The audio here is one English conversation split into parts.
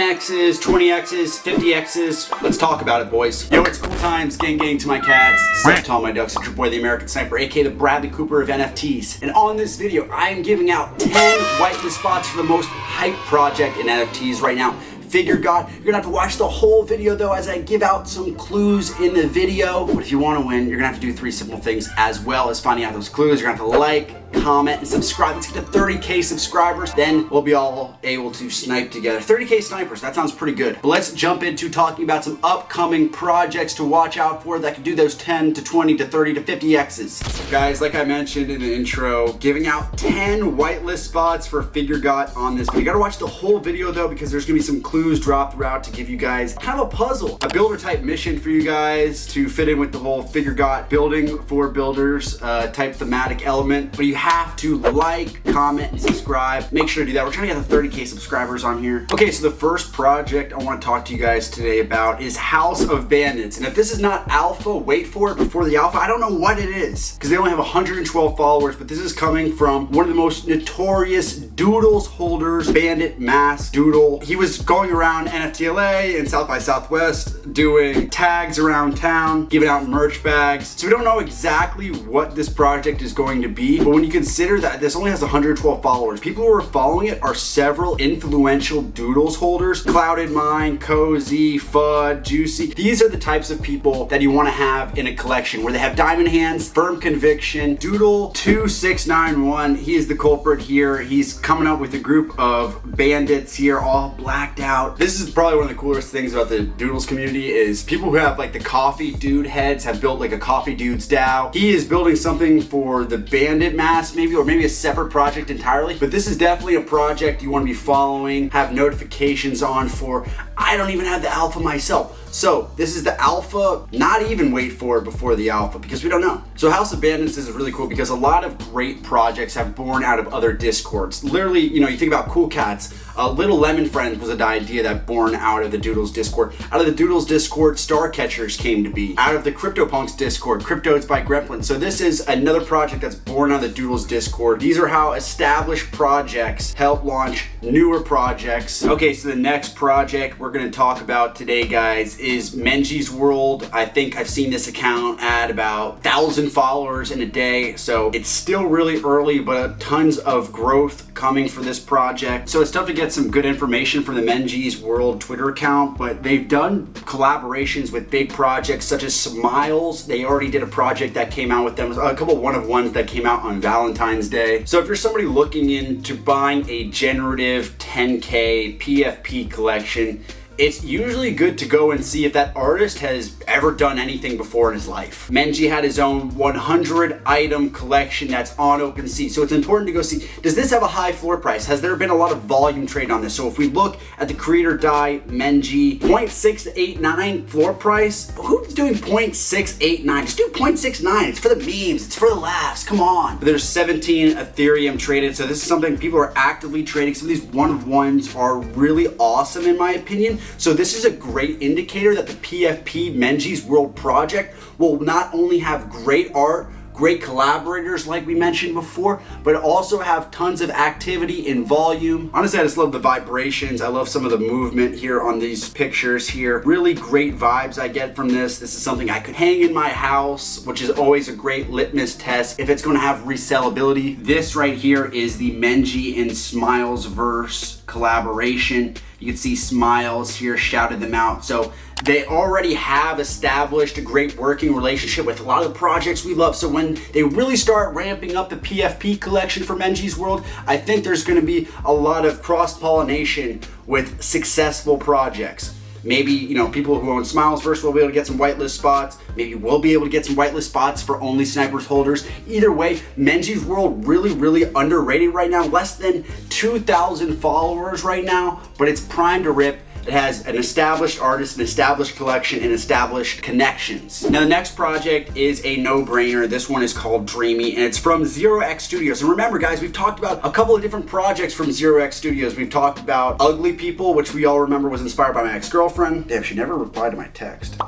10Xs, 20Xs, 50Xs. Let's talk about it, boys. Yo, it's cool times, gang to my cats. Sup to all my ducks, it's your boy, the American Sniper, aka the Bradley Cooper of NFTs. And on this video, I am giving out 10 whitelist spots for the most hype project in NFTs right now. Figure God. You're gonna have to watch the whole video though as I give out some clues in the video. But if you wanna win, you're gonna have to do 3 simple things as well as finding out those clues. You're gonna have to like, comment, and subscribe. Let's get to 30K subscribers. Then we'll be all able to snipe together. 30K snipers, that sounds pretty good. But let's jump into talking about some upcoming projects to watch out for that can do those 10 to 20 to 30 to 50 X's. So guys, like I mentioned in the intro, giving out 10 whitelist spots for Figure God on this. But you gotta watch the whole video though, because there's gonna be some clues dropped throughout to give you guys kind of a puzzle, a builder type mission for you guys to fit in with the whole Figure God building for builders type thematic element. But you have to like, comment, and subscribe. Make sure to do that. We're trying to get the 30K subscribers on here. Okay, so the first project I want to talk to you guys today about is House of Bandits. And if this is not alpha, wait for it before the alpha. I don't know what it is because they only have 112 followers, but this is coming from one of the most notorious doodles holders, Bandit Mass Doodle. He was going around NFTLA and South by Southwest doing tags around town, giving out merch bags. So we don't know exactly what this project is going to be, but when you consider that this only has 112 followers, people who are following it are several influential doodles holders. Clouded Mind, Cozy, Fud, Juicy. These are the types of people that you want to have in a collection where they have diamond hands, firm conviction. Doodle 2691, he is the culprit here. He's coming up with a group of bandits here, all blacked out. This is probably one of the coolest things about the doodles community is people who have like the coffee dude heads have built like a coffee dude's DAO. He is building something for the bandit mass maybe, or maybe a separate project entirely, but this is definitely a project you want to be following, have notifications on for. I don't even have the alpha myself. So this is the alpha, not even wait for it before the alpha because we don't know. So House of Bandits is really cool because a lot of great projects have born out of other discords. Literally, you know, you think about Cool Cats, Little Lemon Friends was an idea that born out of the Doodles Discord. Out of the Doodles Discord, Star Catchers came to be. Out of the CryptoPunks Discord, Cryptodads by Gremlin. So this is another project that's born out of the Doodles Discord. These are how established projects help launch newer projects. Okay, so the next project we're gonna talk about today, guys, is Menji's World. I think I've seen this account at about 1,000 followers in a day. So it's still really early, but tons of growth coming for this project. So it's tough to get some good information from the Menji's World Twitter account, but they've done collaborations with big projects such as Smiles. They already did a project that came out with them, a couple one-of-ones that came out on Valentine's Day. So if you're somebody looking into buying a generative 10K PFP collection, it's usually good to go and see if that artist has ever done anything before in his life. Menji had his own 100 item collection that's on OpenSea. So it's important to go see, does this have a high floor price? Has there been a lot of volume trade on this? So if we look at the creator die Menji, 0.689 floor price, who's doing 0.689? Just do 0.69, it's for the memes, it's for the laughs, come on. But there's 17 Ethereum traded. So this is something people are actively trading. Some of these one-of-ones are really awesome in my opinion. So this is a great indicator that the PFP Menji's World project will not only have great art, great collaborators like we mentioned before, but also have tons of activity in volume. Honestly, I just love the vibrations. I love some of the movement here on these pictures here. Really great vibes I get from this. This is something I could hang in my house, which is always a great litmus test if it's gonna have resellability. This right here is the Menji and Smiles verse collaboration. You can see Smiles here shouted them out. So they already have established a great working relationship with a lot of the projects we love. So when they really start ramping up the PFP collection for Menji's World, I think there's gonna be a lot of cross-pollination with successful projects. Maybe, you know, people who own Smiles first will be able to get some whitelist spots. Maybe we'll be able to get some whitelist spots for only Snipers holders. Either way, Menji's World really underrated right now. Less than 2,000 followers right now, but it's primed to rip. It has an established artist, an established collection, and established connections. Now the next project is a no-brainer. This one is called Dreamy, and it's from Xerox Studios. And remember guys, we've talked about a couple of different projects from Xerox Studios. We've talked about Ugly People, which we all remember was inspired by my ex-girlfriend. Damn, she never replied to my text.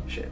Shit.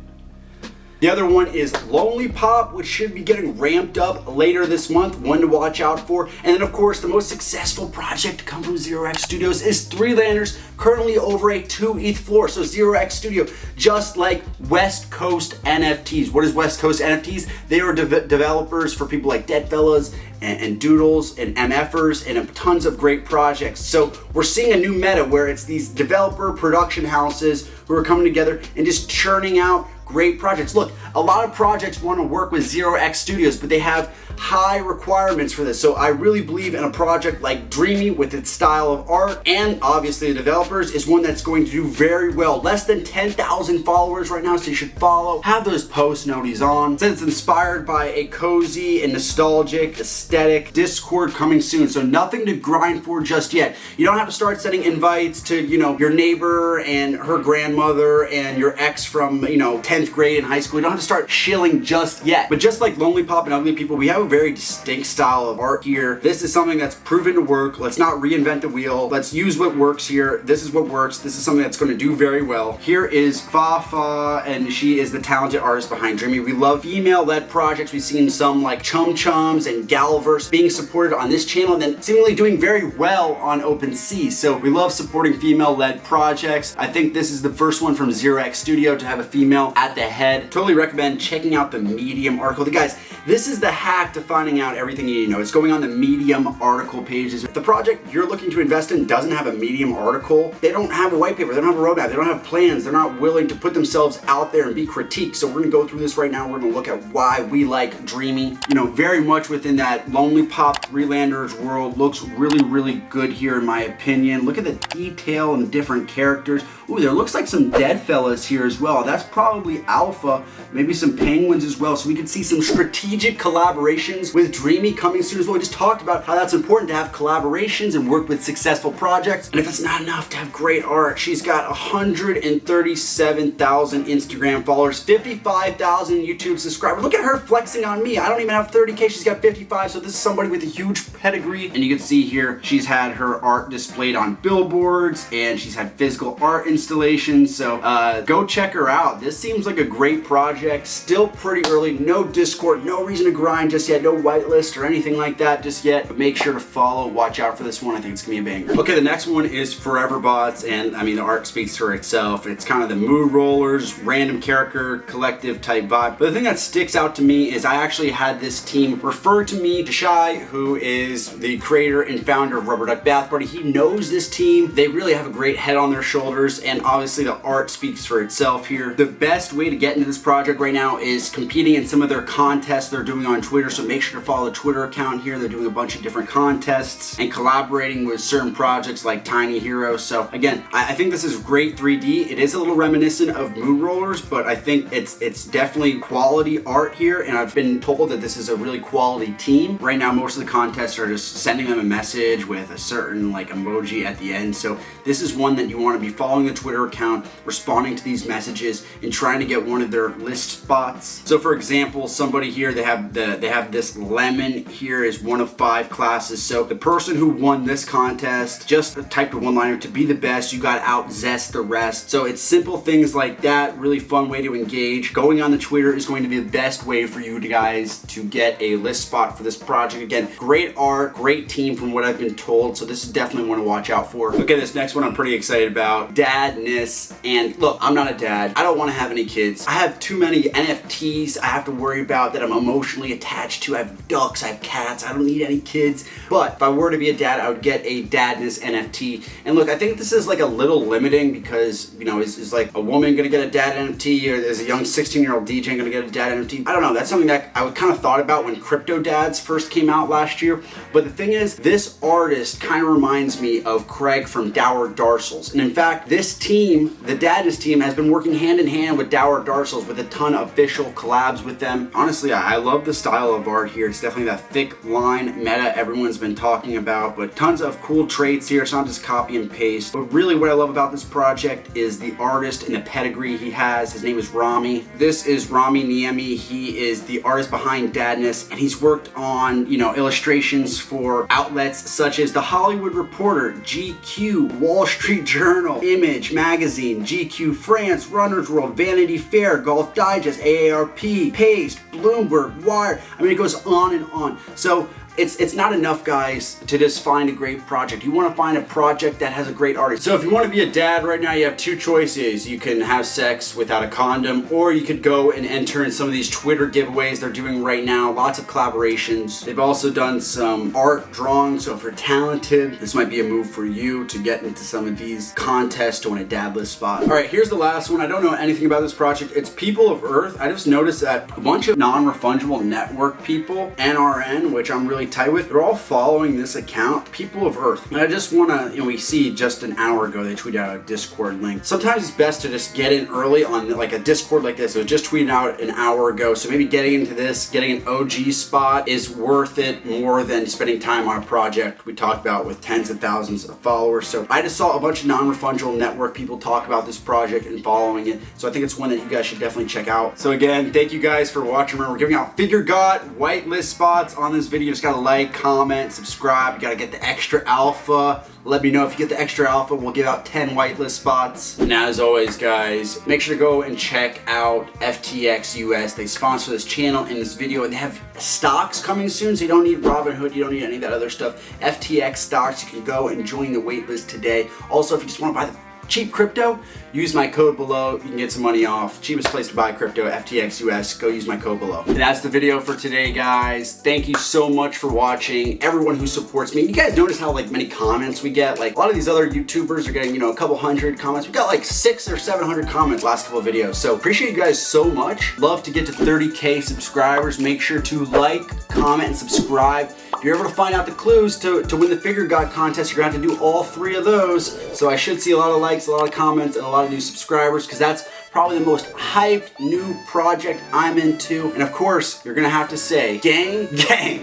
The other one is Lonely Pop, which should be getting ramped up later this month, one to watch out for. And then of course, the most successful project to come from Xerox Studios is Three Landers, currently over a 2 ETH floor. So Xerox Studio, just like West Coast NFTs. What is West Coast NFTs? They are developers for people like Deadfellas and Doodles and MFers and tons of great projects. So we're seeing a new meta where it's these developer production houses who are coming together and just churning out great projects. Look, a lot of projects want to work with Xerox Studios, but they have high requirements for this. So I really believe in a project like Dreamy with its style of art, and obviously the developers is one that's going to do very well. Less than 10,000 followers right now, so you should follow. Have those post noties on. Since it's inspired by a cozy and nostalgic aesthetic. Discord coming soon, so nothing to grind for just yet. You don't have to start sending invites to, your neighbor and her grandmother and your ex from, 10th grade in high school. You don't have to start shilling just yet. But just like Lonely Pop and Ugly People, we have a very distinct style of art here. This is something that's proven to work. Let's not reinvent the wheel. Let's use what works here. This is what works. This is something that's going to do very well. Here is Fafa, and she is the talented artist behind Dreamy. We love female-led projects. We've seen some like Chum Chums and Galverse being supported on this channel and then seemingly doing very well on OpenSea. So we love supporting female-led projects. I think this is the first one from Xerox Studio to have a female at the head. Totally recommend checking out the Medium article. Guys, this is the hack to finding out everything you need to know. It's going on the Medium article pages. If the project you're looking to invest in doesn't have a Medium article, they don't have a white paper, they don't have a roadmap, they don't have plans, they're not willing to put themselves out there and be critiqued. So we're gonna go through this right now. We're gonna look at why we like Dreamy. Very much within that Lonely Pop Three Landers world. Looks really, really good here in my opinion. Look at the detail and the different characters. Ooh, there looks like some dead fellas here as well. That's probably alpha, maybe some penguins as well. So we could see some strategic collaborations with Dreamy coming soon as well. We just talked about how that's important to have collaborations and work with successful projects. And if it's not enough to have great art, she's got 137,000 Instagram followers, 55,000 YouTube subscribers. Look at her flexing on me. I don't even have 30K, she's got 55. So this is somebody with a huge pedigree. And you can see here, she's had her art displayed on billboards and she's had physical art installations. So go check her out. This seems like a great project. Still pretty early, no Discord, no reason to grind just yet, no whitelist or anything like that just yet, but make sure to follow, watch out for this one. I think it's gonna be a banger. Okay, the next one is Forever Bots, and I mean the art speaks for itself. It's kind of the mood rollers, random character, collective type vibe. But the thing that sticks out to me is I actually had this team refer to me to Shy, who is the creator and founder of Rubber Duck Bath Party. He knows this team. They really have a great head on their shoulders, and obviously the art speaks for itself here. The best way to get into this project right now is competing in some of their contests they're doing on Twitter, so make sure to follow the Twitter account here. They're doing a bunch of different contests and collaborating with certain projects like Tiny Heroes. So again, I think this is great 3D. It is a little reminiscent of Mood Rollers, but I think it's definitely quality art here, and I've been told that this is a really quality team. Right now, most of the contests are just sending them a message with a certain like emoji at the end. So this is one that you want to be following the Twitter account, responding to these messages, and trying to get one of their list spots. So for example, somebody here, they have this lemon here is one of 5 classes. So the person who won this contest just typed a one-liner: to be the best, you got to out-zest the rest. So it's simple things like that, really fun way to engage. Going on the Twitter is going to be the best way for you guys to get a list spot for this project. Again, great art, great team from what I've been told. So this is definitely one to watch out for. Look at this next one I'm pretty excited about. Dadness. And look, I'm not a dad. I don't want to have any kids. I have too many NFTs I have to worry about that I'm emotionally attached to. I have ducks, I have cats. I don't need any kids. But if I were to be a dad, I would get a Dadness NFT. And look, I think this is like a little limiting because, is like a woman gonna get a dad NFT, or is a young 16-year-old DJ gonna get a dad NFT? I don't know. That's something that I kind of thought about when cryptodads first came out last year. But the thing is, this artist kind of reminds me of Craig from Dour Darcels. And in fact, this team, the Dadness team, has been working hand in hand with Dour Darcels with a ton of official collabs with them. Honestly, I love the style of art here. It's definitely that thick line meta everyone's been talking about, but tons of cool traits here. It's not just copy and paste. But really what I love about this project is the artist and the pedigree he has. His name is Rami. This is Rami Niemi. He is the artist behind Dadness, and he's worked on, illustrations names for outlets such as The Hollywood Reporter, GQ, Wall Street Journal, Image Magazine, GQ France, Runner's World, Vanity Fair, Golf Digest, AARP, Paste, Bloomberg, Wired. I mean, it goes on and on. So it's not enough, guys, to just find a great project. You want to find a project that has a great artist. So if you want to be a dad right now, you have two choices. You can have sex without a condom, or you could go and enter in some of these Twitter giveaways they're doing right now. Lots of collaborations. They've also done some art drawing, so if you're talented, this might be a move for you to get into some of these contests to win a dadless spot. All right, here's the last one. I don't know anything about this project. It's People of Earth. I just noticed that a bunch of non-refundable network people, NRN, which I'm really tight with, they're all following this account, People of Earth. And I just want to, we see just an hour ago they tweeted out a Discord link. Sometimes it's best to just get in early on like a Discord like this. It was just tweeted out an hour ago, so maybe getting into this, getting an OG spot is worth it more than spending time on a project we talked about with tens of thousands of followers. So I just saw a bunch of non-refundable network people talk about this project and following it, so I think it's one that you guys should definitely check out. So again, thank you guys for watching. Remember, we're giving out Figure God whitelist spots on this video. Just gotta like, comment, subscribe. You gotta get the extra alpha. Let me know if you get the extra alpha. We'll give out 10 whitelist spots. And as always, guys, make sure to go and check out FTX US. They sponsor this channel and this video, and they have stocks coming soon, so you don't need Robinhood, you don't need any of that other stuff. FTX stocks, you can go and join the waitlist today. Also, if you just want to buy the cheap crypto, use my code below. You can get some money off. Cheapest place to buy crypto, FTX US. Go use my code below. And that's the video for today, guys. Thank you so much for watching. Everyone who supports me. You guys notice how many comments we get? Like a lot of these other YouTubers are getting, a couple hundred comments. We got like 600 or 700 comments last couple of videos. So appreciate you guys so much. Love to get to 30K subscribers. Make sure to like, comment, and subscribe. If you're able to find out the clues to win the Figure God contest, you're gonna have to do all 3 of those. So I should see a lot of likes, a lot of comments, and a lot of new subscribers, because that's probably the most hyped new project I'm into. And of course, you're gonna have to say, gang, gang.